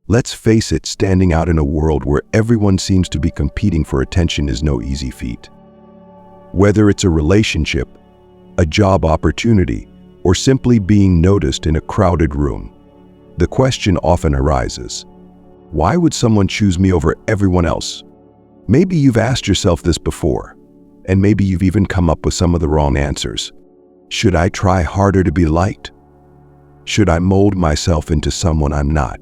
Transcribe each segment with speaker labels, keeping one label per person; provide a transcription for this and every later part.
Speaker 1: Let's face it, standing out in a world where everyone seems to be competing for attention is no easy feat. Whether it's a relationship, a job opportunity, or simply being noticed in a crowded room, the question often arises, why would someone choose me over everyone else? Maybe you've asked yourself this before, and maybe you've even come up with some of the wrong answers. Should I try harder to be liked? Should I mold myself into someone I'm not?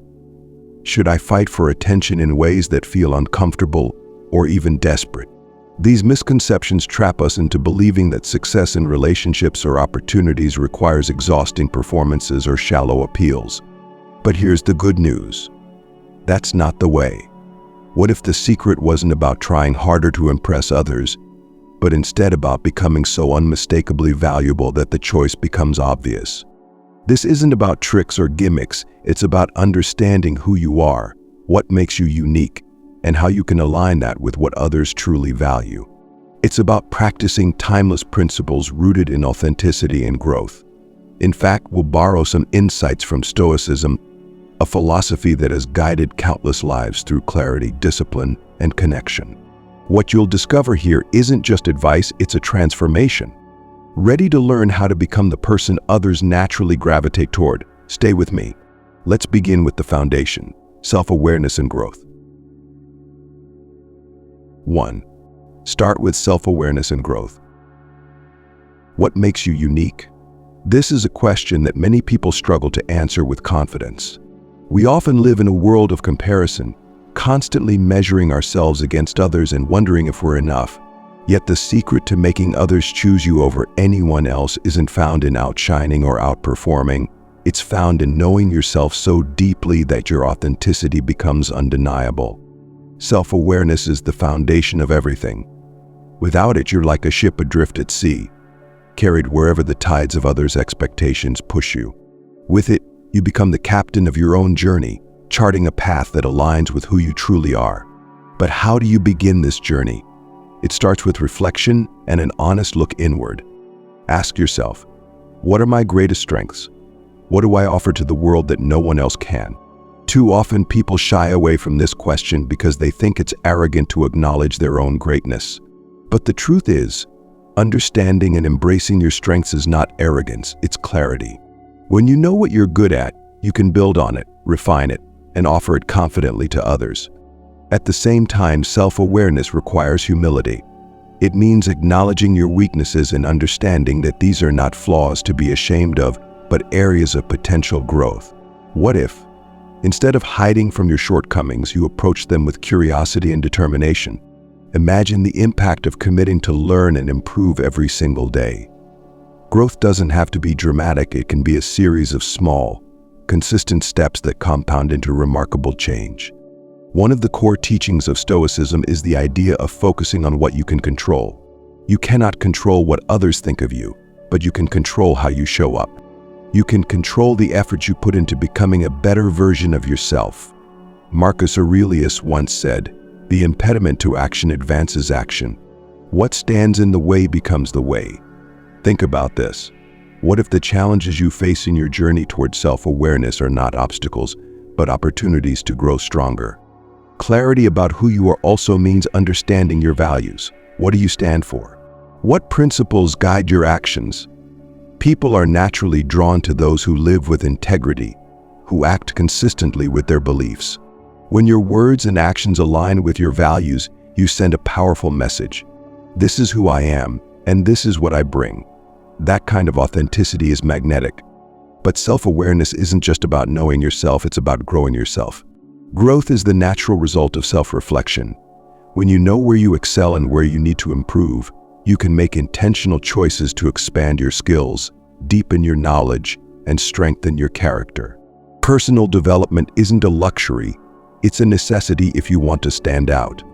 Speaker 1: Should I fight for attention in ways that feel uncomfortable or even desperate? These misconceptions trap us into believing that success in relationships or opportunities requires exhausting performances or shallow appeals. But here's the good news. That's not the way. What if the secret wasn't about trying harder to impress others, but instead about becoming so unmistakably valuable that the choice becomes obvious? This isn't about tricks or gimmicks, it's about understanding who you are, what makes you unique, and how you can align that with what others truly value. It's about practicing timeless principles rooted in authenticity and growth. In fact, we'll borrow some insights from Stoicism, a philosophy that has guided countless lives through clarity, discipline, and connection. What you'll discover here isn't just advice, it's a transformation. Ready to learn how to become the person others naturally gravitate toward? Stay with me. Let's begin with the foundation, self-awareness and growth. 1. Start with self-awareness and growth. What makes you unique? This is a question that many people struggle to answer with confidence. We often live in a world of comparison, constantly measuring ourselves against others and wondering if we're enough. Yet the secret to making others choose you over anyone else isn't found in outshining or outperforming. It's found in knowing yourself so deeply that your authenticity becomes undeniable. Self-awareness is the foundation of everything. Without it, you're like a ship adrift at sea, carried wherever the tides of others' expectations push you. With it, you become the captain of your own journey, charting a path that aligns with who you truly are. But how do you begin this journey? It starts with reflection and an honest look inward. Ask yourself, what are my greatest strengths? What do I offer to the world that no one else can? Too often people shy away from this question because they think it's arrogant to acknowledge their own greatness. But the truth is, understanding and embracing your strengths is not arrogance, it's clarity. When you know what you're good at, you can build on it, refine it, and offer it confidently to others. At the same time, self-awareness requires humility. It means acknowledging your weaknesses and understanding that these are not flaws to be ashamed of, but areas of potential growth. What if, instead of hiding from your shortcomings, you approach them with curiosity and determination? Imagine the impact of committing to learn and improve every single day. Growth doesn't have to be dramatic, it can be a series of small, consistent steps that compound into remarkable change. One of the core teachings of Stoicism is the idea of focusing on what you can control. You cannot control what others think of you, but you can control how you show up. You can control the effort you put into becoming a better version of yourself. Marcus Aurelius once said, "The impediment to action advances action. What stands in the way becomes the way." Think about this. What if the challenges you face in your journey towards self-awareness are not obstacles, but opportunities to grow stronger? Clarity about who you are also means understanding your values. What do you stand for? What principles guide your actions? People are naturally drawn to those who live with integrity, who act consistently with their beliefs. When your words and actions align with your values, you send a powerful message. This is who I am, and this is what I bring. That kind of authenticity is magnetic. But self-awareness isn't just about knowing yourself, it's about growing yourself. Growth is the natural result of self-reflection. When you know where you excel and where you need to improve, you can make intentional choices to expand your skills, deepen your knowledge, and strengthen your character. Personal development isn't a luxury, it's a necessity if you want to stand out.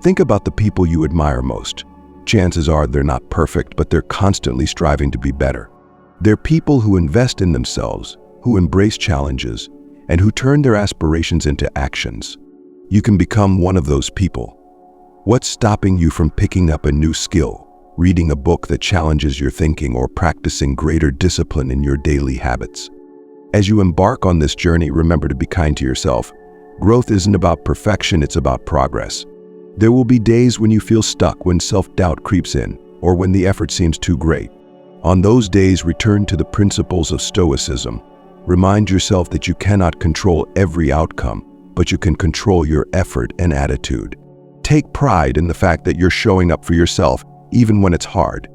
Speaker 1: Think about the people you admire most. Chances are they're not perfect, but they're constantly striving to be better. They're people who invest in themselves, who embrace challenges, and who turn their aspirations into actions. You can become one of those people. What's stopping you from picking up a new skill, reading a book that challenges your thinking, or practicing greater discipline in your daily habits? As you embark on this journey, remember to be kind to yourself. Growth isn't about perfection, it's about progress. There will be days when you feel stuck, when self-doubt creeps in, or when the effort seems too great. On those days, return to the principles of Stoicism. Remind yourself that you cannot control every outcome, but you can control your effort and attitude. Take pride in the fact that you're showing up for yourself, even when it's hard.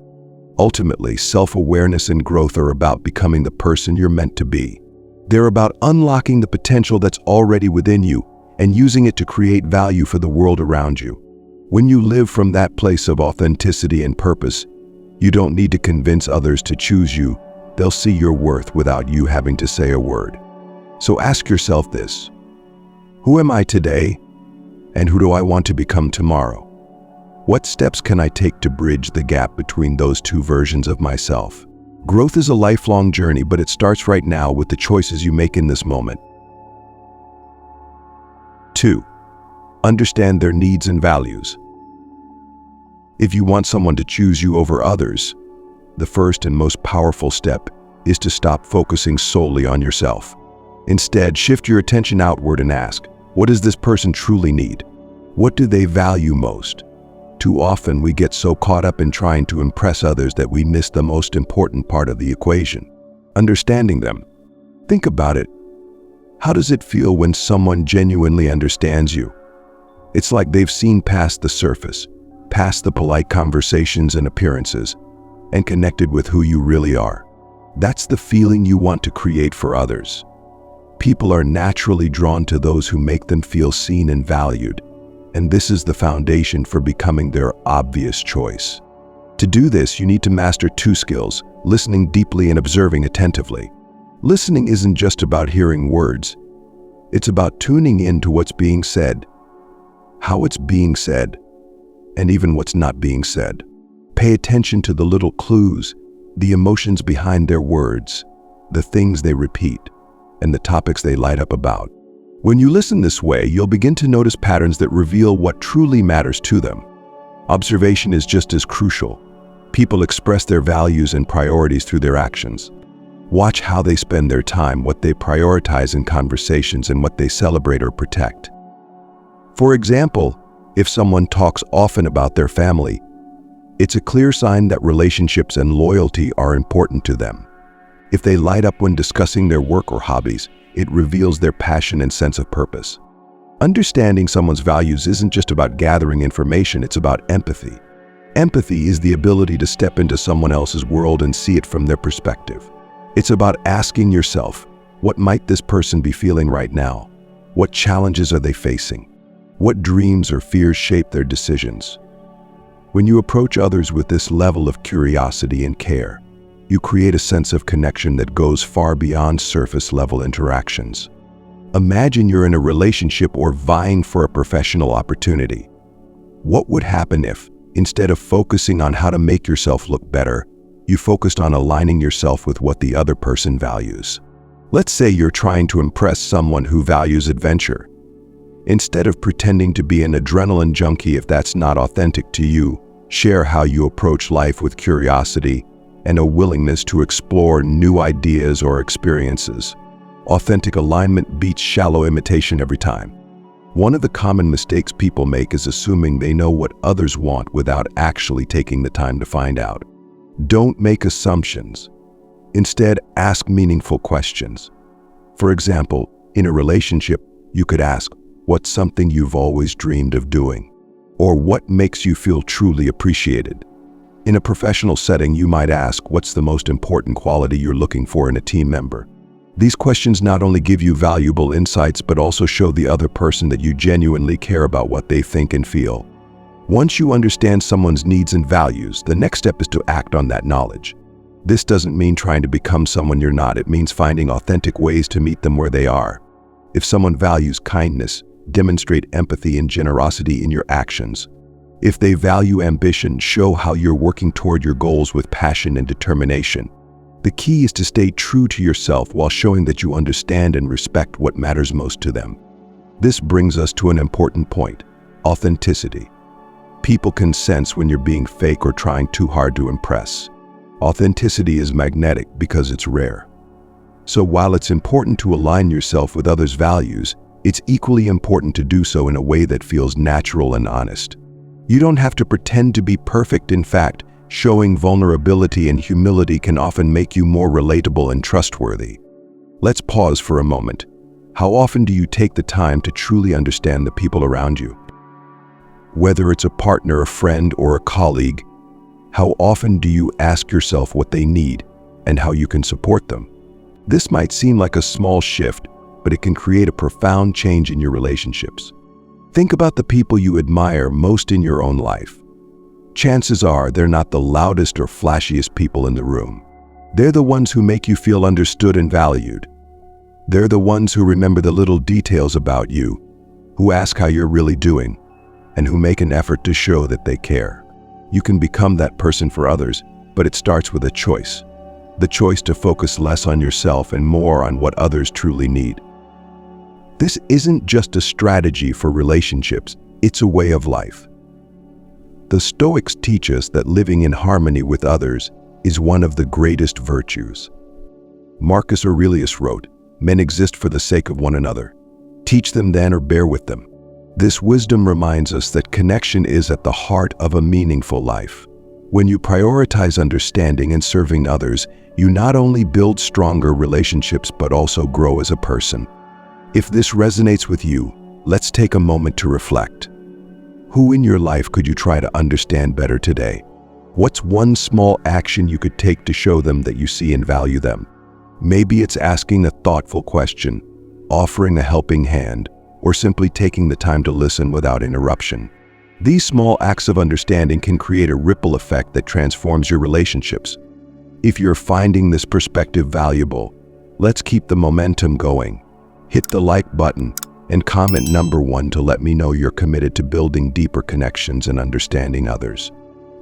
Speaker 1: Ultimately, self-awareness and growth are about becoming the person you're meant to be. They're about unlocking the potential that's already within you and using it to create value for the world around you. When you live from that place of authenticity and purpose, you don't need to convince others to choose you. They'll see your worth without you having to say a word. So ask yourself this: who am I today, and who do I want to become tomorrow? What steps can I take to bridge the gap between those two versions of myself? Growth is a lifelong journey, but it starts right now with the choices you make in this moment. 2. Understand their needs and values. If you want someone to choose you over others, the first and most powerful step is to stop focusing solely on yourself. Instead, shift your attention outward and ask, what does this person truly need? What do they value most? Too often we get so caught up in trying to impress others that we miss the most important part of the equation: understanding them. Think about it. How does it feel when someone genuinely understands you? It's like they've seen past the surface, past the polite conversations and appearances, and connected with who you really are. That's the feeling you want to create for others. People are naturally drawn to those who make them feel seen and valued, and this is the foundation for becoming their obvious choice. To do this, you need to master 2 skills: listening deeply and observing attentively. Listening isn't just about hearing words. It's about tuning in to what's being said, how it's being said, and even what's not being said. Pay attention to the little clues, the emotions behind their words, the things they repeat, and the topics they light up about. When you listen this way, you'll begin to notice patterns that reveal what truly matters to them. Observation is just as crucial. People express their values and priorities through their actions. Watch how they spend their time, what they prioritize in conversations, and what they celebrate or protect. For example, if someone talks often about their family, it's a clear sign that relationships and loyalty are important to them. If they light up when discussing their work or hobbies, it reveals their passion and sense of purpose. Understanding someone's values isn't just about gathering information, it's about empathy. Empathy is the ability to step into someone else's world and see it from their perspective. It's about asking yourself, what might this person be feeling right now? What challenges are they facing? What dreams or fears shape their decisions? When you approach others with this level of curiosity and care, you create a sense of connection that goes far beyond surface-level interactions. Imagine you're in a relationship or vying for a professional opportunity. What would happen if, instead of focusing on how to make yourself look better, you focused on aligning yourself with what the other person values? Let's say you're trying to impress someone who values adventure. Instead of pretending to be an adrenaline junkie if that's not authentic to you, share how you approach life with curiosity and a willingness to explore new ideas or experiences. Authentic alignment beats shallow imitation every time. One of the common mistakes people make is assuming they know what others want without actually taking the time to find out. Don't make assumptions. Instead, ask meaningful questions. For example, in a relationship, you could ask, what's something you've always dreamed of doing? Or what makes you feel truly appreciated? In a professional setting, you might ask, what's the most important quality you're looking for in a team member? These questions not only give you valuable insights, but also show the other person that you genuinely care about what they think and feel. Once you understand someone's needs and values, the next step is to act on that knowledge. This doesn't mean trying to become someone you're not. It means finding authentic ways to meet them where they are. If someone values kindness, demonstrate empathy and generosity in your actions. If they value ambition, show how you're working toward your goals with passion and determination. The key is to stay true to yourself while showing that you understand and respect what matters most to them. This brings us to an important point: authenticity. People can sense when you're being fake or trying too hard to impress. Authenticity is magnetic because it's rare. So while it's important to align yourself with others' values, it's equally important to do so in a way that feels natural and honest. You don't have to pretend to be perfect. In fact, showing vulnerability and humility can often make you more relatable and trustworthy. Let's pause for a moment. How often do you take the time to truly understand the people around you? Whether it's a partner, a friend, or a colleague, how often do you ask yourself what they need and how you can support them? This might seem like a small shift, but it can create a profound change in your relationships. Think about the people you admire most in your own life. Chances are they're not the loudest or flashiest people in the room. They're the ones who make you feel understood and valued. They're the ones who remember the little details about you, who ask how you're really doing, and who make an effort to show that they care. You can become that person for others, but it starts with a choice. The choice to focus less on yourself and more on what others truly need. This isn't just a strategy for relationships, it's a way of life. The Stoics teach us that living in harmony with others is one of the greatest virtues. Marcus Aurelius wrote, "Men exist for the sake of one another. Teach them then or bear with them." This wisdom reminds us that connection is at the heart of a meaningful life. When you prioritize understanding and serving others, you not only build stronger relationships but also grow as a person. If this resonates with you, let's take a moment to reflect. Who in your life could you try to understand better today? What's one small action you could take to show them that you see and value them? Maybe it's asking a thoughtful question, offering a helping hand, or simply taking the time to listen without interruption. These small acts of understanding can create a ripple effect that transforms your relationships. If you're finding this perspective valuable, let's keep the momentum going. Hit the like button and comment number 1 to let me know you're committed to building deeper connections and understanding others.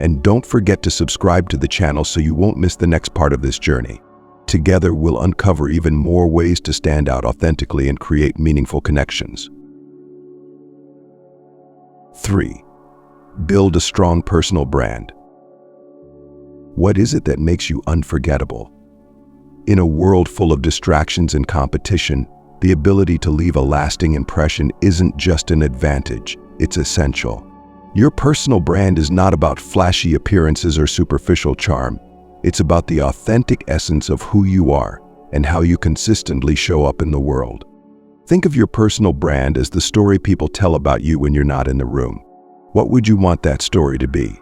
Speaker 1: And don't forget to subscribe to the channel so you won't miss the next part of this journey. Together, we'll uncover even more ways to stand out authentically and create meaningful connections. 3. Build a strong personal brand. What is it that makes you unforgettable? In a world full of distractions and competition, the ability to leave a lasting impression isn't just an advantage, it's essential. Your personal brand is not about flashy appearances or superficial charm. It's about the authentic essence of who you are and how you consistently show up in the world. Think of your personal brand as the story people tell about you when you're not in the room. What would you want that story to be?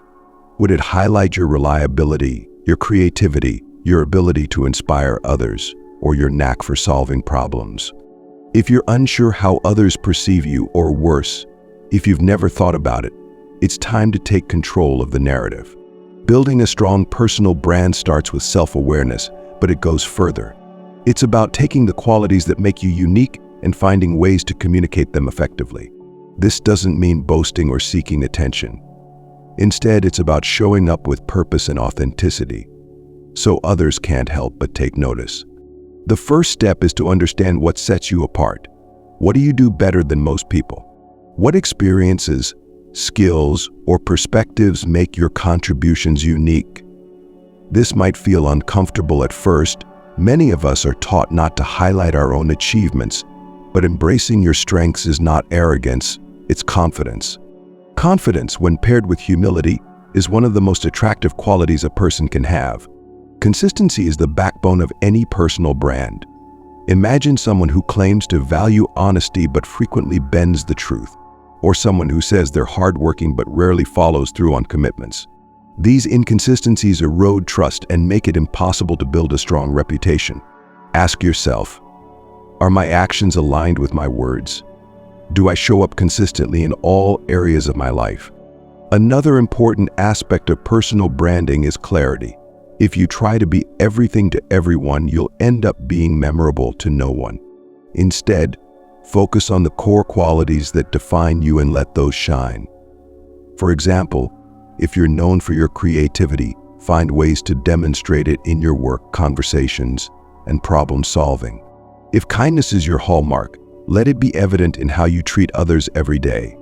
Speaker 1: Would it highlight your reliability, your creativity, your ability to inspire others, or your knack for solving problems? If you're unsure how others perceive you, or worse, if you've never thought about it, it's time to take control of the narrative. Building a strong personal brand starts with self-awareness, but it goes further. It's about taking the qualities that make you unique and finding ways to communicate them effectively. This doesn't mean boasting or seeking attention. Instead, it's about showing up with purpose and authenticity, so others can't help but take notice. The first step is to understand what sets you apart. What do you do better than most people? What experiences, skills, or perspectives make your contributions unique? This might feel uncomfortable at first. Many of us are taught not to highlight our own achievements, but embracing your strengths is not arrogance, it's confidence. Confidence, when paired with humility, is one of the most attractive qualities a person can have. Consistency is the backbone of any personal brand. Imagine someone who claims to value honesty but frequently bends the truth, or someone who says they're hardworking but rarely follows through on commitments. These inconsistencies erode trust and make it impossible to build a strong reputation. Ask yourself, are my actions aligned with my words? Do I show up consistently in all areas of my life? Another important aspect of personal branding is clarity. If you try to be everything to everyone, you'll end up being memorable to no one. Instead, focus on the core qualities that define you and let those shine. For example, if you're known for your creativity, find ways to demonstrate it in your work, conversations, and problem solving. If kindness is your hallmark, let it be evident in how you treat others every day.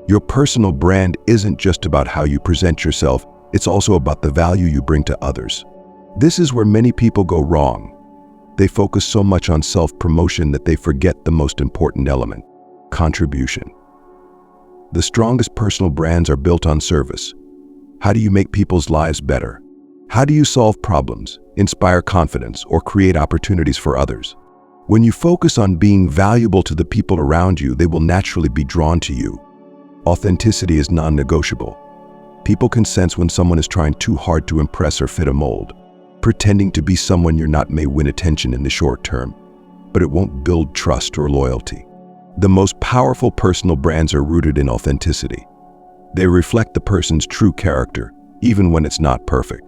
Speaker 1: Your personal brand isn't just about how you present yourself, it's also about the value you bring to others. This is where many people go wrong. They focus so much on self-promotion that they forget the most important element, Contribution. The strongest personal brands are built on service. How do you make people's lives better? How do you solve problems, inspire confidence, or create opportunities for others? When you focus on being valuable to the people around you, they will naturally be drawn to you. Authenticity is non-negotiable. People can sense when someone is trying too hard to impress or fit a mold. Pretending to be someone you're not may win attention in the short term, but it won't build trust or loyalty. The most powerful personal brands are rooted in authenticity. They reflect the person's true character, even when it's not perfect.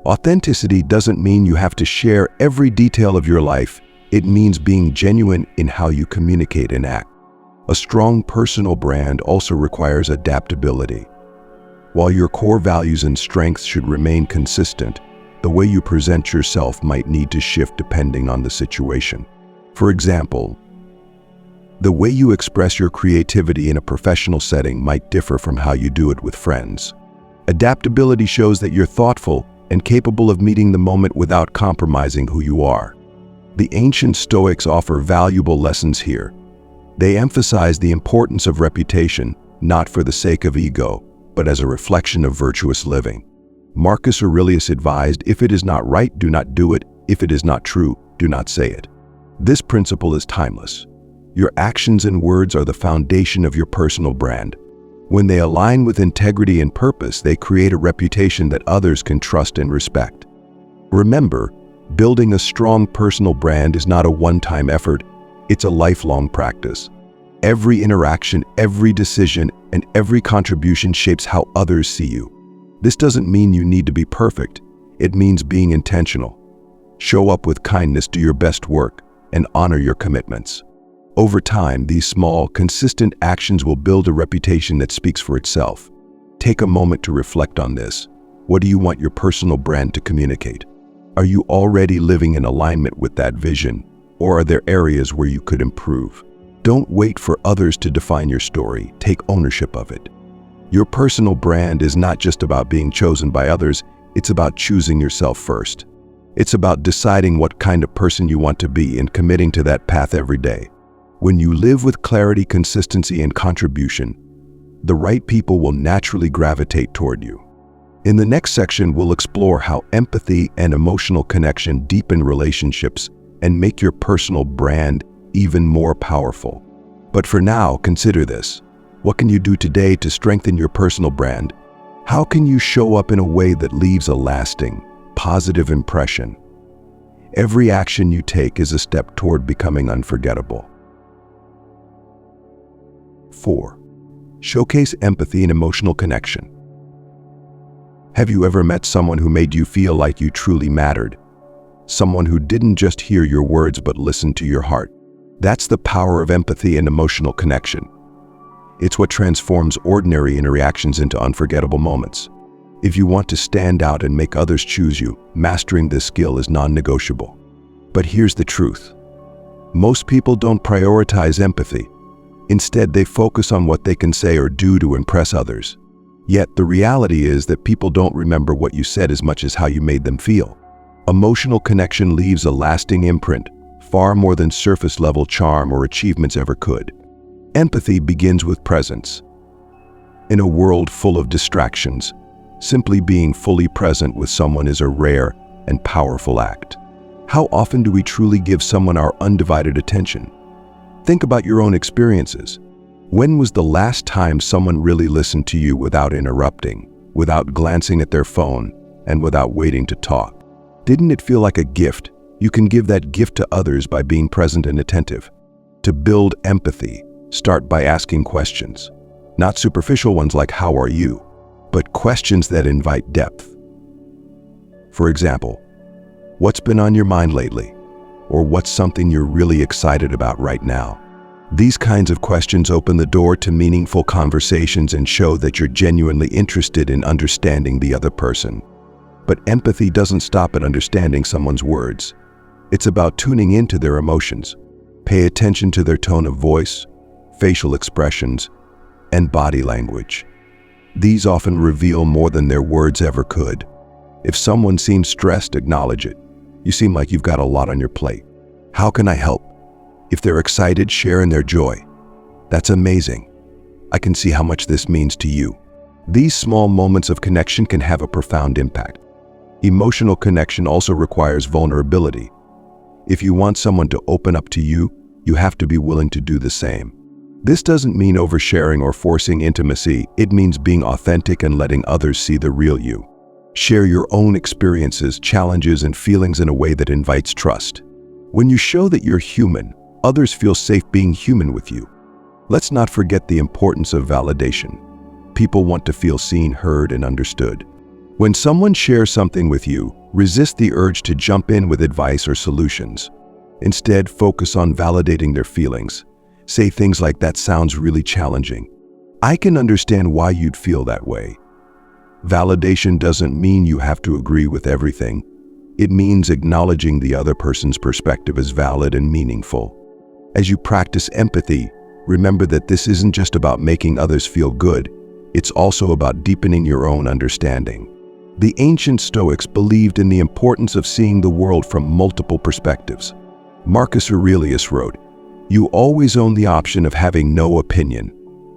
Speaker 1: Authenticity doesn't mean you have to share every detail of your life. It means being genuine in how you communicate and act. A strong personal brand also requires adaptability. While your core values and strengths should remain consistent, the way you present yourself might need to shift depending on the situation. For example, the way you express your creativity in a professional setting might differ from how you do it with friends. Adaptability shows that you're thoughtful and capable of meeting the moment without compromising who you are. The ancient Stoics offer valuable lessons here. They emphasize the importance of reputation, not for the sake of ego, but as a reflection of virtuous living. Marcus Aurelius advised, "If it is not right, do not do it. If it is not true, do not say it." This principle is timeless. Your actions and words are the foundation of your personal brand. When they align with integrity and purpose, they create a reputation that others can trust and respect. Remember, building a strong personal brand is not a one-time effort, it's a lifelong practice. Every interaction, every decision, and every contribution shapes how others see you. This doesn't mean you need to be perfect, it means being intentional. Show up with kindness, do your best work, and honor your commitments. Over time, these small, consistent actions will build a reputation that speaks for itself. Take a moment to reflect on this. What do you want your personal brand to communicate? Are you already living in alignment with that vision, or are there areas where you could improve? Don't wait for others to define your story. Take ownership of it. Your personal brand is not just about being chosen by others, it's about choosing yourself first. It's about deciding what kind of person you want to be and committing to that path every day. When you live with clarity, consistency, and contribution, the right people will naturally gravitate toward you. In the next section, we'll explore how empathy and emotional connection deepen relationships and make your personal brand even more powerful. But for now, consider this. What can you do today to strengthen your personal brand? How can you show up in a way that leaves a lasting, positive impression? Every action you take is a step toward becoming unforgettable. 4. Showcase empathy and emotional connection. Have you ever met someone who made you feel like you truly mattered? Someone who didn't just hear your words but listened to your heart. That's the power of empathy and emotional connection. It's what transforms ordinary interactions into unforgettable moments. If you want to stand out and make others choose you, mastering this skill is non-negotiable. But here's the truth. Most people don't prioritize empathy. Instead, they focus on what they can say or do to impress others. Yet, the reality is that people don't remember what you said as much as how you made them feel. Emotional connection leaves a lasting imprint, far more than surface-level charm or achievements ever could. Empathy begins with presence. In a world full of distractions, simply being fully present with someone is a rare and powerful act. How often do we truly give someone our undivided attention? Think about your own experiences. When was the last time someone really listened to you without interrupting, without glancing at their phone, and without waiting to talk? Didn't it feel like a gift? You can give that gift to others by being present and attentive. To build empathy, start by asking questions. Not superficial ones like "How are you?" but questions that invite depth. For example, what's been on your mind lately? Or what's something you're really excited about right now? These kinds of questions open the door to meaningful conversations and show that you're genuinely interested in understanding the other person. But empathy doesn't stop at understanding someone's words. It's about tuning into their emotions. Pay attention to their tone of voice, facial expressions, and body language. These often reveal more than their words ever could. If someone seems stressed, acknowledge it. You seem like you've got a lot on your plate. How can I help? If they're excited, share in their joy. That's amazing. I can see how much this means to you. These small moments of connection can have a profound impact. Emotional connection also requires vulnerability. If you want someone to open up to you, you have to be willing to do the same. This doesn't mean oversharing or forcing intimacy. It means being authentic and letting others see the real you. Share your own experiences, challenges, and feelings in a way that invites trust. When you show that you're human, others feel safe being human with you. Let's not forget the importance of validation. People want to feel seen, heard, and understood. When someone shares something with you, resist the urge to jump in with advice or solutions. Instead, focus on validating their feelings. Say things like, "That sounds really challenging. I can understand why you'd feel that way." Validation doesn't mean you have to agree with everything. It means acknowledging the other person's perspective as valid and meaningful. As you practice empathy, remember that this isn't just about making others feel good. It's also about deepening your own understanding. The ancient Stoics believed in the importance of seeing the world from multiple perspectives. Marcus Aurelius wrote, "You always own the option of having no opinion.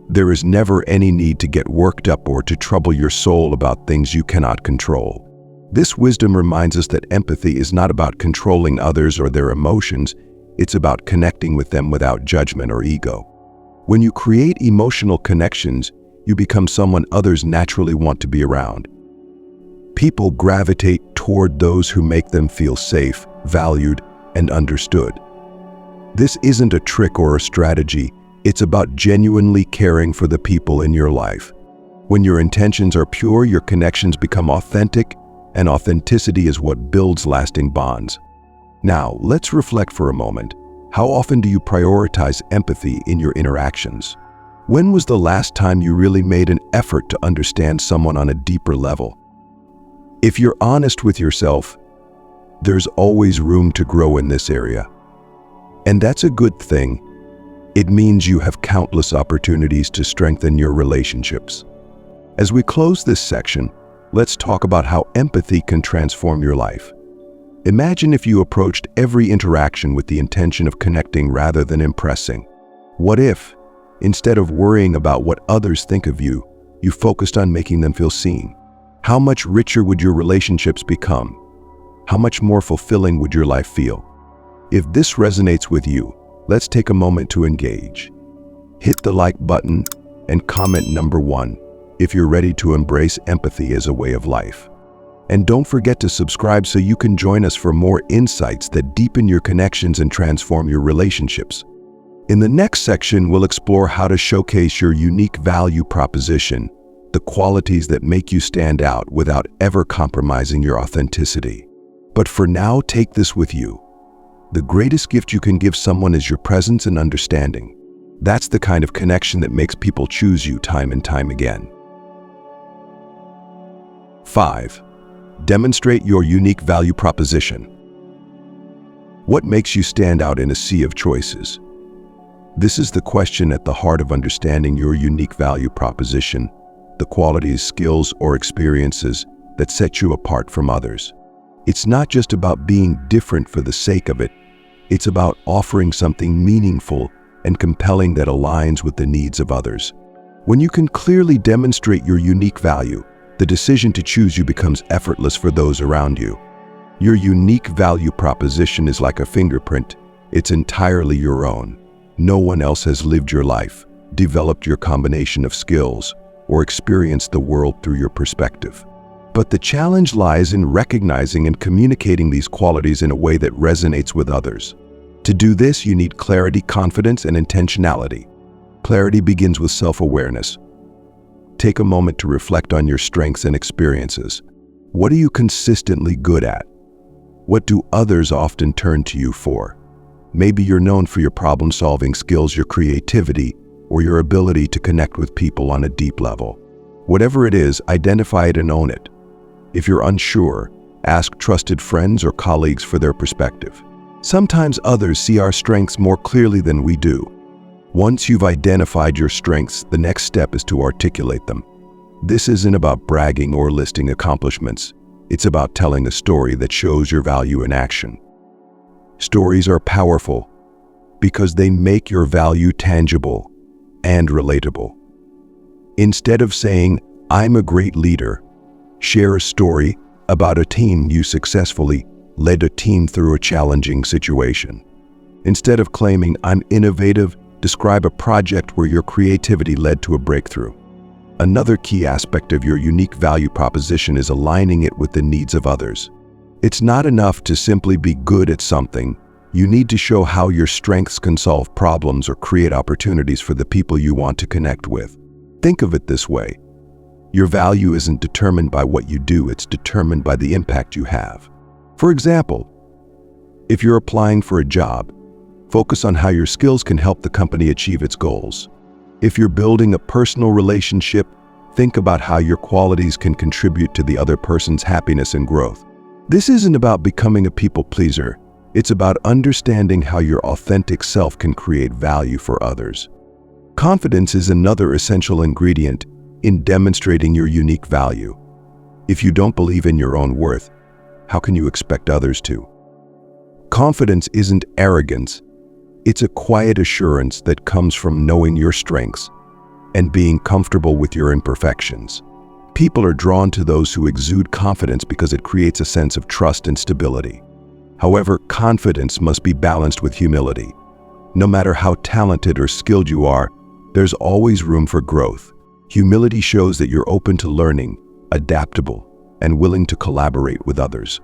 Speaker 1: There is never any need to get worked up or to trouble your soul about things you cannot control." This wisdom reminds us that empathy is not about controlling others or their emotions. It's about connecting with them without judgment or ego. When you create emotional connections, you become someone others naturally want to be around. People gravitate toward those who make them feel safe, valued, and understood. This isn't a trick or a strategy. It's about genuinely caring for the people in your life. When your intentions are pure, your connections become authentic, and authenticity is what builds lasting bonds. Now, let's reflect for a moment. How often do you prioritize empathy in your interactions? When was the last time you really made an effort to understand someone on a deeper level? If you're honest with yourself, there's always room to grow in this area. And that's a good thing. It means you have countless opportunities to strengthen your relationships. As we close this section, let's talk about how empathy can transform your life. Imagine if you approached every interaction with the intention of connecting rather than impressing. What if, instead of worrying about what others think of you, you focused on making them feel seen? How much richer would your relationships become? How much more fulfilling would your life feel? If this resonates with you, let's take a moment to engage. Hit the like button and comment number 1 if you're ready to embrace empathy as a way of life. And don't forget to subscribe so you can join us for more insights that deepen your connections and transform your relationships. In the next section, we'll explore how to showcase your unique value proposition, the qualities that make you stand out without ever compromising your authenticity. But for now, take this with you. The greatest gift you can give someone is your presence and understanding. That's the kind of connection that makes people choose you time and time again. 5. Demonstrate your unique value proposition. What makes you stand out in a sea of choices? This is the question at the heart of understanding your unique value proposition, the qualities, skills, or experiences that set you apart from others. It's not just about being different for the sake of it. It's about offering something meaningful and compelling that aligns with the needs of others. When you can clearly demonstrate your unique value, the decision to choose you becomes effortless for those around you. Your unique value proposition is like a fingerprint. It's entirely your own. No one else has lived your life, developed your combination of skills, or experienced the world through your perspective. But the challenge lies in recognizing and communicating these qualities in a way that resonates with others. To do this, you need clarity, confidence, and intentionality. Clarity begins with self-awareness. Take a moment to reflect on your strengths and experiences. What are you consistently good at? What do others often turn to you for? Maybe you're known for your problem-solving skills, your creativity, or your ability to connect with people on a deep level. Whatever it is, identify it and own it. If you're unsure, ask trusted friends or colleagues for their perspective. Sometimes others see our strengths more clearly than we do. Once you've identified your strengths, the next step is to articulate them. This isn't about bragging or listing accomplishments. It's about telling a story that shows your value in action. Stories are powerful because they make your value tangible. and relatable. Instead of saying, "I'm a great leader," share a story about a team you successfully led a team through a challenging situation. Instead of claiming, "I'm innovative," describe a project where your creativity led to a breakthrough. Another key aspect of your unique value proposition is aligning it with the needs of others. It's not enough to simply be good at something. You need to show how your strengths can solve problems or create opportunities for the people you want to connect with. Think of it this way. Your value isn't determined by what you do, it's determined by the impact you have. For example, if you're applying for a job, focus on how your skills can help the company achieve its goals. If you're building a personal relationship, think about how your qualities can contribute to the other person's happiness and growth. This isn't about becoming a people pleaser. It's about understanding how your authentic self can create value for others. Confidence is another essential ingredient in demonstrating your unique value. If you don't believe in your own worth, how can you expect others to? Confidence isn't arrogance. It's a quiet assurance that comes from knowing your strengths and being comfortable with your imperfections. People are drawn to those who exude confidence because it creates a sense of trust and stability. However, confidence must be balanced with humility. No matter how talented or skilled you are, there's always room for growth. Humility shows that you're open to learning, adaptable, and willing to collaborate with others.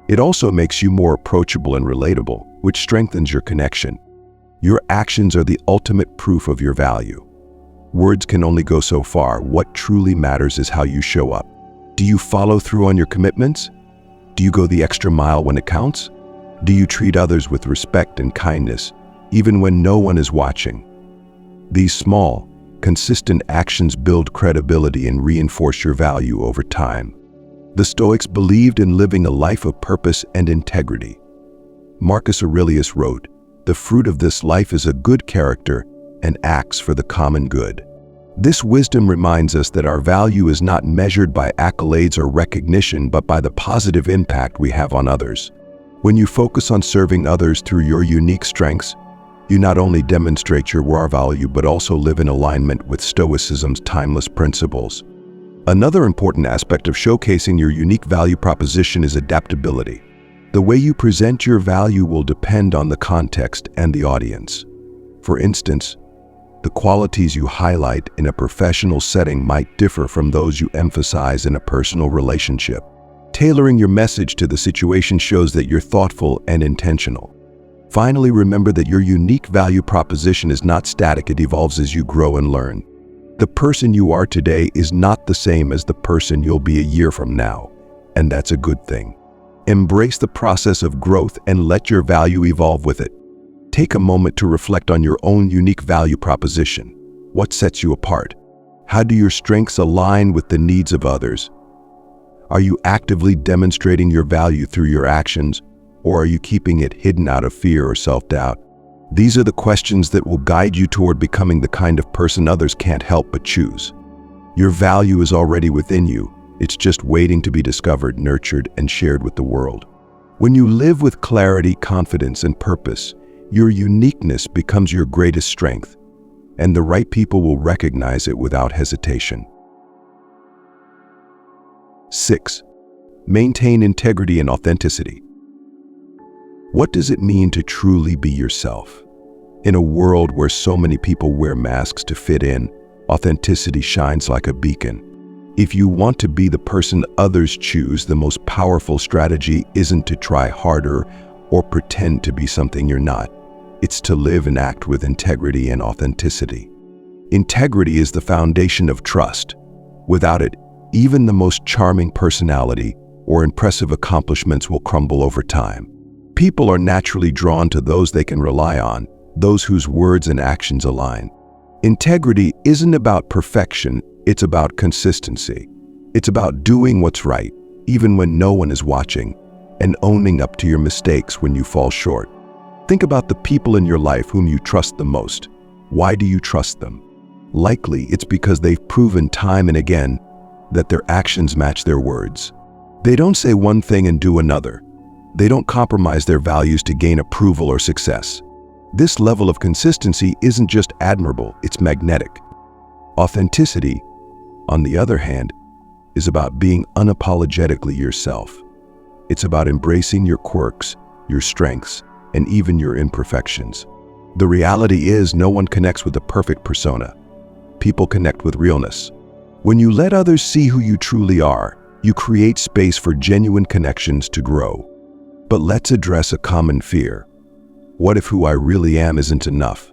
Speaker 1: It also makes you more approachable and relatable, which strengthens your connection. Your actions are the ultimate proof of your value. Words can only go so far. What truly matters is how you show up. Do you follow through on your commitments? Do you go the extra mile when it counts? Do you treat others with respect and kindness, even when no one is watching? These small, consistent actions build credibility and reinforce your value over time. The Stoics believed in living a life of purpose and integrity. Marcus Aurelius wrote, "The fruit of this life is a good character and acts for the common good." This wisdom reminds us that our value is not measured by accolades or recognition, but by the positive impact we have on others. When you focus on serving others through your unique strengths, you not only demonstrate your raw value, but also live in alignment with Stoicism's timeless principles. Another important aspect of showcasing your unique value proposition is adaptability. The way you present your value will depend on the context and the audience. For instance, the qualities you highlight in a professional setting might differ from those you emphasize in a personal relationship. Tailoring your message to the situation shows that you're thoughtful and intentional. Finally, remember that your unique value proposition is not static. It evolves as you grow and learn. The person you are today is not the same as the person you'll be a year from now, and that's a good thing. Embrace the process of growth and let your value evolve with it. Take a moment to reflect on your own unique value proposition. What sets you apart? How do your strengths align with the needs of others? Are you actively demonstrating your value through your actions, or are you keeping it hidden out of fear or self-doubt? These are the questions that will guide you toward becoming the kind of person others can't help but choose. Your value is already within you. It's just waiting to be discovered, nurtured, and shared with the world. When you live with clarity, confidence, and purpose, your uniqueness becomes your greatest strength, and the right people will recognize it without hesitation. 6. Maintain integrity and authenticity. What does it mean to truly be yourself? In a world where so many people wear masks to fit in, authenticity shines like a beacon. If you want to be the person others choose, the most powerful strategy isn't to try harder or pretend to be something you're not. It's to live and act with integrity and authenticity. Integrity is the foundation of trust. Without it, even the most charming personality or impressive accomplishments will crumble over time. People are naturally drawn to those they can rely on, those whose words and actions align. Integrity isn't about perfection, it's about consistency. It's about doing what's right, even when no one is watching, and owning up to your mistakes when you fall short. Think about the people in your life whom you trust the most. Why do you trust them? Likely, it's because they've proven time and again that their actions match their words. They don't say one thing and do another. They don't compromise their values to gain approval or success. This level of consistency isn't just admirable, it's magnetic. Authenticity, on the other hand, is about being unapologetically yourself. It's about embracing your quirks, your strengths, and even your imperfections. The reality is, no one connects with a perfect persona. People connect with realness. When you let others see who you truly are, you create space for genuine connections to grow. But let's address a common fear. What if who I really am isn't enough?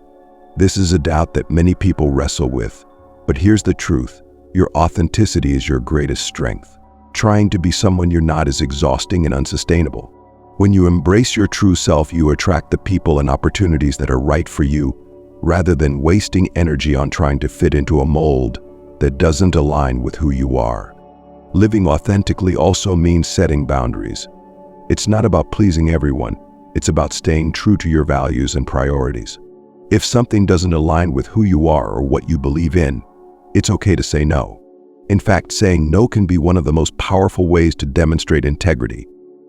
Speaker 1: This is a doubt that many people wrestle with. But here's the truth. Your authenticity is your greatest strength. Trying to be someone you're not is exhausting and unsustainable. When you embrace your true self, you attract the people and opportunities that are right for you, rather than wasting energy on trying to fit into a mold that doesn't align with who you are. Living authentically also means setting boundaries. It's not about pleasing everyone. It's about staying true to your values and priorities. If something doesn't align with who you are or what you believe in, it's okay to say no. In fact, saying no can be one of the most powerful ways to demonstrate integrity.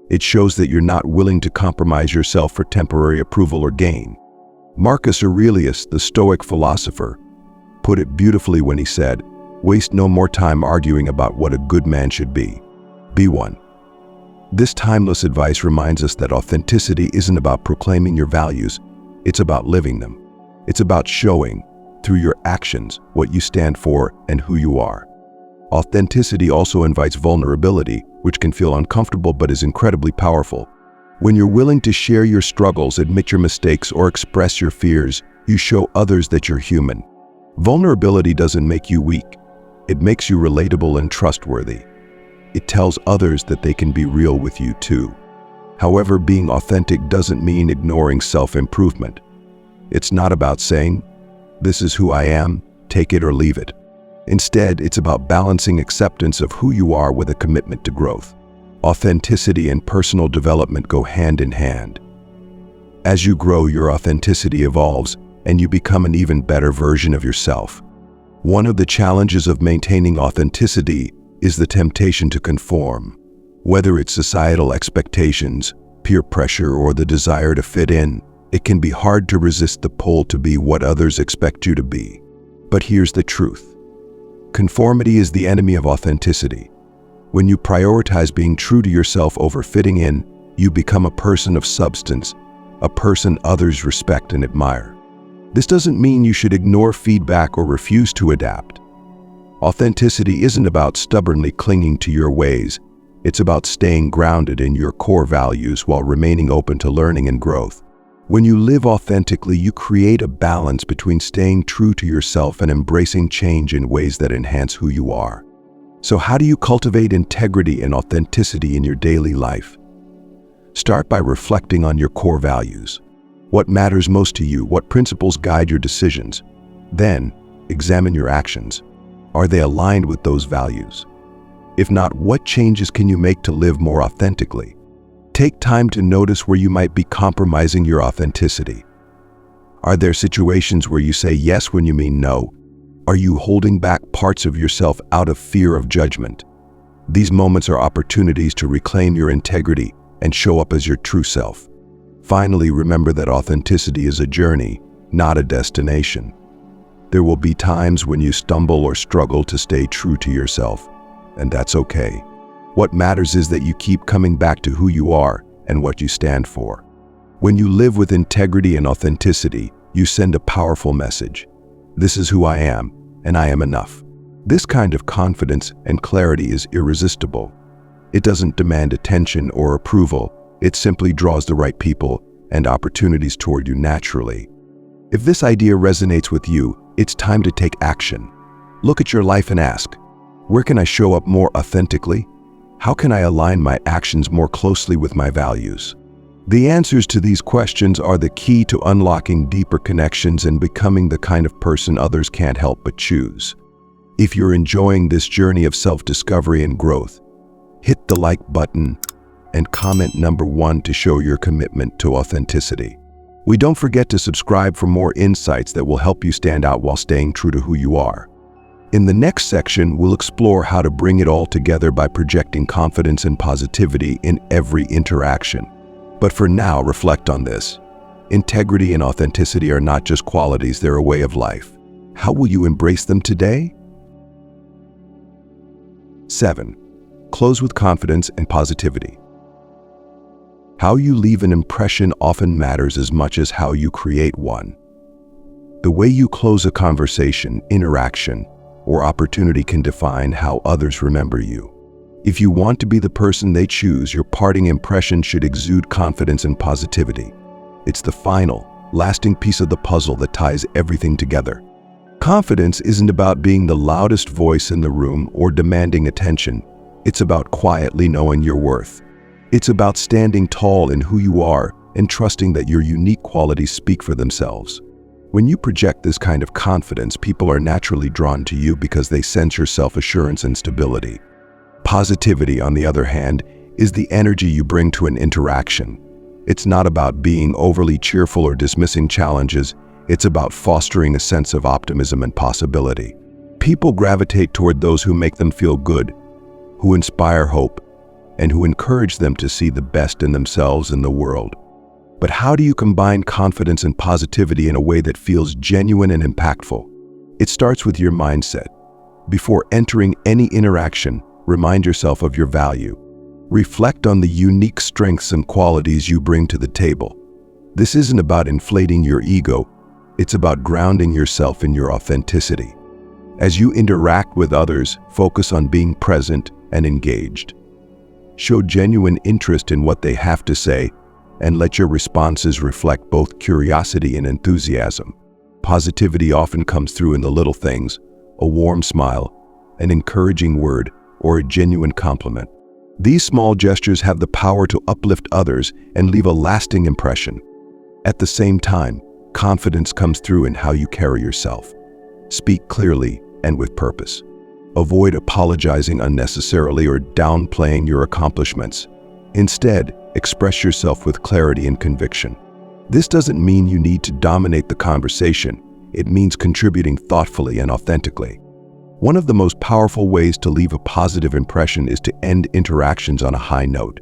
Speaker 1: It shows that you're not willing to compromise yourself for temporary approval or gain. Marcus Aurelius, the Stoic philosopher, put it beautifully when he said, "Waste no more time arguing about what a good man should be. Be one." This timeless advice reminds us that authenticity isn't about proclaiming your values, it's about living them. It's about showing, through your actions, what you stand for and who you are. Authenticity also invites vulnerability, which can feel uncomfortable but is incredibly powerful. When you're willing to share your struggles, admit your mistakes, or express your fears, you show others that you're human. Vulnerability doesn't make you weak. It makes you relatable and trustworthy. It tells others that they can be real with you too. However, being authentic doesn't mean ignoring self-improvement. It's not about saying, "This is who I am, take it or leave it." Instead, it's about balancing acceptance of who you are with a commitment to growth. Authenticity and personal development go hand in hand. As you grow, your authenticity evolves, and you become an even better version of yourself. One of the challenges of maintaining authenticity is the temptation to conform. Whether it's societal expectations, peer pressure, or the desire to fit in, it can be hard to resist the pull to be what others expect you to be. But here's the truth. Conformity is the enemy of authenticity. When you prioritize being true to yourself over fitting in, you become a person of substance, a person others respect and admire. This doesn't mean you should ignore feedback or refuse to adapt. Authenticity isn't about stubbornly clinging to your ways. It's about staying grounded in your core values while remaining open to learning and growth. When you live authentically, you create a balance between staying true to yourself and embracing change in ways that enhance who you are. So how do you cultivate integrity and authenticity in your daily life? Start by reflecting on your core values. What matters most to you? What principles guide your decisions? Then, examine your actions. Are they aligned with those values? If not, what changes can you make to live more authentically? Take time to notice where you might be compromising your authenticity. Are there situations where you say yes when you mean no? Are you holding back parts of yourself out of fear of judgment? These moments are opportunities to reclaim your integrity and show up as your true self. Finally, remember that authenticity is a journey, not a destination. There will be times when you stumble or struggle to stay true to yourself, and that's okay. What matters is that you keep coming back to who you are and what you stand for. When you live with integrity and authenticity, you send a powerful message. This is who I am, and I am enough. This kind of confidence and clarity is irresistible. It doesn't demand attention or approval. It simply draws the right people and opportunities toward you naturally. If this idea resonates with you, it's time to take action. Look at your life and ask, where can I show up more authentically? How can I align my actions more closely with my values? The answers to these questions are the key to unlocking deeper connections and becoming the kind of person others can't help but choose. If you're enjoying this journey of self-discovery and growth, hit the like button and comment number 1 to show your commitment to authenticity. Don't forget to subscribe for more insights that will help you stand out while staying true to who you are. In the next section, we'll explore how to bring it all together by projecting confidence and positivity in every interaction. But for now, reflect on this. Integrity and authenticity are not just qualities, they're a way of life. How will you embrace them today? 7. Close with confidence and positivity. How you leave an impression often matters as much as how you create one. The way you close a conversation, interaction, or opportunity can define how others remember you. If you want to be the person they choose, your parting impression should exude confidence and positivity. It's the final, lasting piece of the puzzle that ties everything together. Confidence isn't about being the loudest voice in the room or demanding attention. It's about quietly knowing your worth. It's about standing tall in who you are and trusting that your unique qualities speak for themselves. When you project this kind of confidence, people are naturally drawn to you because they sense your self-assurance and stability. Positivity, on the other hand, is the energy you bring to an interaction. It's not about being overly cheerful or dismissing challenges. It's about fostering a sense of optimism and possibility. People gravitate toward those who make them feel good, who inspire hope, and who encourage them to see the best in themselves and the world. But how do you combine confidence and positivity in a way that feels genuine and impactful? It starts with your mindset. Before entering any interaction, remind yourself of your value. Reflect on the unique strengths and qualities you bring to the table. This isn't about inflating your ego, it's about grounding yourself in your authenticity. As you interact with others, focus on being present and engaged. Show genuine interest in what they have to say, and let your responses reflect both curiosity and enthusiasm. Positivity often comes through in the little things: a warm smile, an encouraging word, or a genuine compliment. These small gestures have the power to uplift others and leave a lasting impression. At the same time, confidence comes through in how you carry yourself. Speak clearly and with purpose. Avoid apologizing unnecessarily or downplaying your accomplishments. Instead, express yourself with clarity and conviction. This doesn't mean you need to dominate the conversation. It means contributing thoughtfully and authentically. One of the most powerful ways to leave a positive impression is to end interactions on a high note.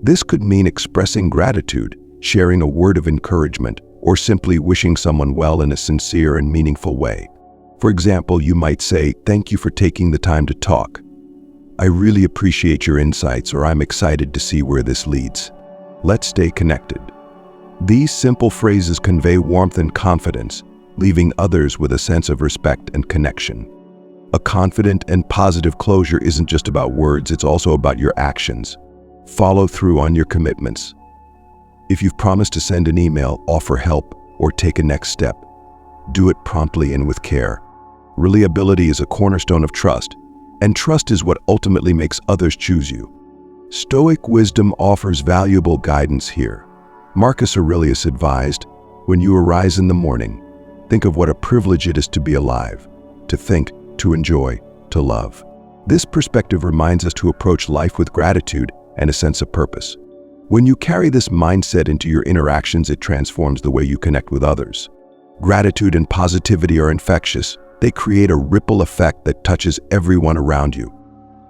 Speaker 1: This could mean expressing gratitude, sharing a word of encouragement, or simply wishing someone well in a sincere and meaningful way. For example, you might say, "Thank you for taking the time to talk. I really appreciate your insights," or "I'm excited to see where this leads. Let's stay connected." These simple phrases convey warmth and confidence, leaving others with a sense of respect and connection. A confident and positive closure isn't just about words, it's also about your actions. Follow through on your commitments. If you've promised to send an email, offer help, or take a next step, do it promptly and with care. Reliability is a cornerstone of trust, and trust is what ultimately makes others choose you. Stoic wisdom offers valuable guidance here. Marcus Aurelius advised, "When you arise in the morning, think of what a privilege it is to be alive, to think, to enjoy, to love." This perspective reminds us to approach life with gratitude and a sense of purpose. When you carry this mindset into your interactions, it transforms the way you connect with others. Gratitude and positivity are infectious. They create a ripple effect that touches everyone around you.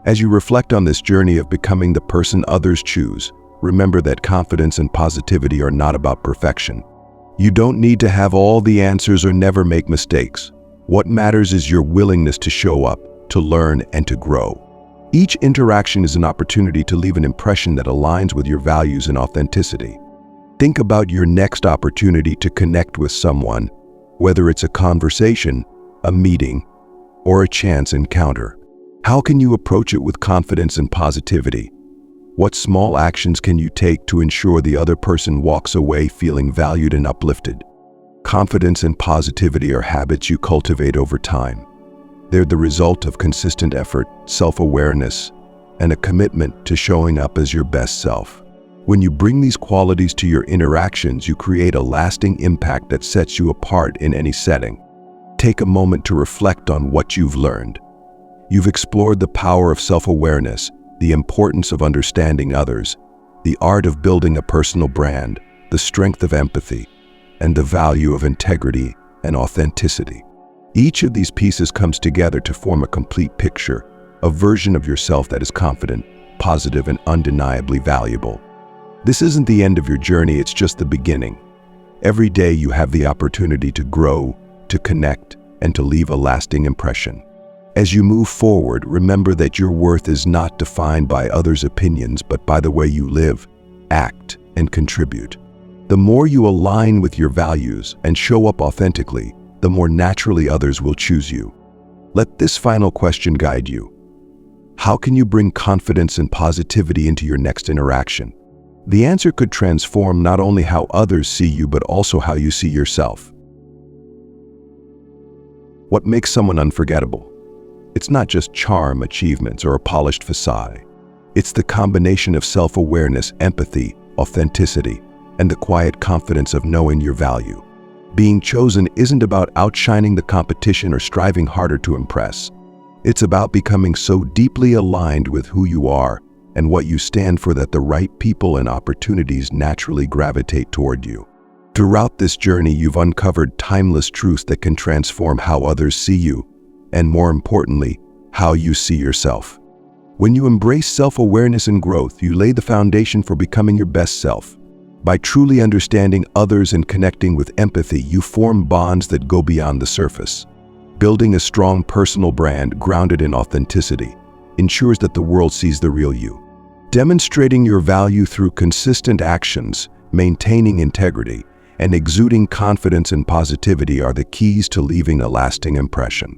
Speaker 1: As you reflect on this journey of becoming the person others choose, remember that confidence and positivity are not about perfection. You don't need to have all the answers or never make mistakes. What matters is your willingness to show up, to learn, and to grow. Each interaction is an opportunity to leave an impression that aligns with your values and authenticity. Think about your next opportunity to connect with someone, whether it's a conversation, a meeting, or a chance encounter. How can you approach it with confidence and positivity? What small actions can you take to ensure the other person walks away feeling valued and uplifted? Confidence and positivity are habits you cultivate over time. They're the result of consistent effort, self-awareness, and a commitment to showing up as your best self. When you bring these qualities to your interactions, you create a lasting impact that sets you apart in any setting. Take a moment to reflect on what you've learned. You've explored the power of self-awareness, the importance of understanding others, the art of building a personal brand, the strength of empathy, and the value of integrity and authenticity. Each of these pieces comes together to form a complete picture, a version of yourself that is confident, positive, and undeniably valuable. This isn't the end of your journey, it's just the beginning. Every day you have the opportunity to grow, to connect, and to leave a lasting impression. As you move forward, remember that your worth is not defined by others' opinions, but by the way you live, act, and contribute. The more you align with your values and show up authentically, the more naturally others will choose you. Let this final question guide you. How can you bring confidence and positivity into your next interaction? The answer could transform not only how others see you, but also how you see yourself. What makes someone unforgettable? It's not just charm, achievements, or a polished facade. It's the combination of self-awareness, empathy, authenticity, and the quiet confidence of knowing your value. Being chosen isn't about outshining the competition or striving harder to impress. It's about becoming so deeply aligned with who you are and what you stand for that the right people and opportunities naturally gravitate toward you. Throughout this journey, you've uncovered timeless truths that can transform how others see you, and more importantly, how you see yourself. When you embrace self-awareness and growth, you lay the foundation for becoming your best self. By truly understanding others and connecting with empathy, you form bonds that go beyond the surface. Building a strong personal brand grounded in authenticity ensures that the world sees the real you. Demonstrating your value through consistent actions, maintaining integrity, and exuding confidence and positivity are the keys to leaving a lasting impression.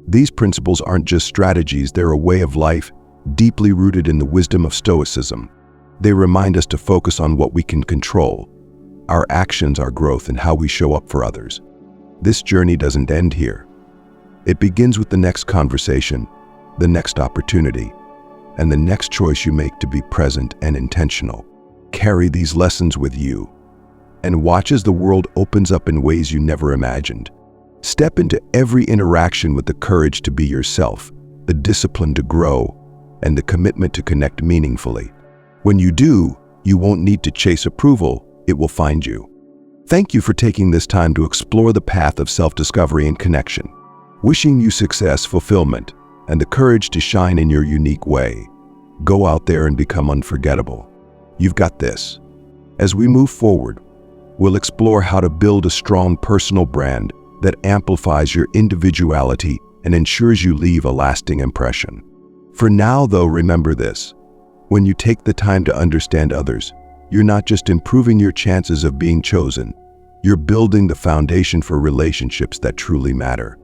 Speaker 1: These principles aren't just strategies, they're a way of life deeply rooted in the wisdom of Stoicism. They remind us to focus on what we can control, our actions, our growth, and how we show up for others. This journey doesn't end here. It begins with the next conversation, the next opportunity, and the next choice you make to be present and intentional. Carry these lessons with you and watch as the world opens up in ways you never imagined. Step into every interaction with the courage to be yourself, the discipline to grow, and the commitment to connect meaningfully. When you do, you won't need to chase approval, it will find you. Thank you for taking this time to explore the path of self-discovery and connection. Wishing you success, fulfillment, and the courage to shine in your unique way. Go out there and become unforgettable. You've got this. As we move forward, we'll explore how to build a strong personal brand that amplifies your individuality and ensures you leave a lasting impression. For now, though, remember this. When you take the time to understand others, you're not just improving your chances of being chosen, you're building the foundation for relationships that truly matter.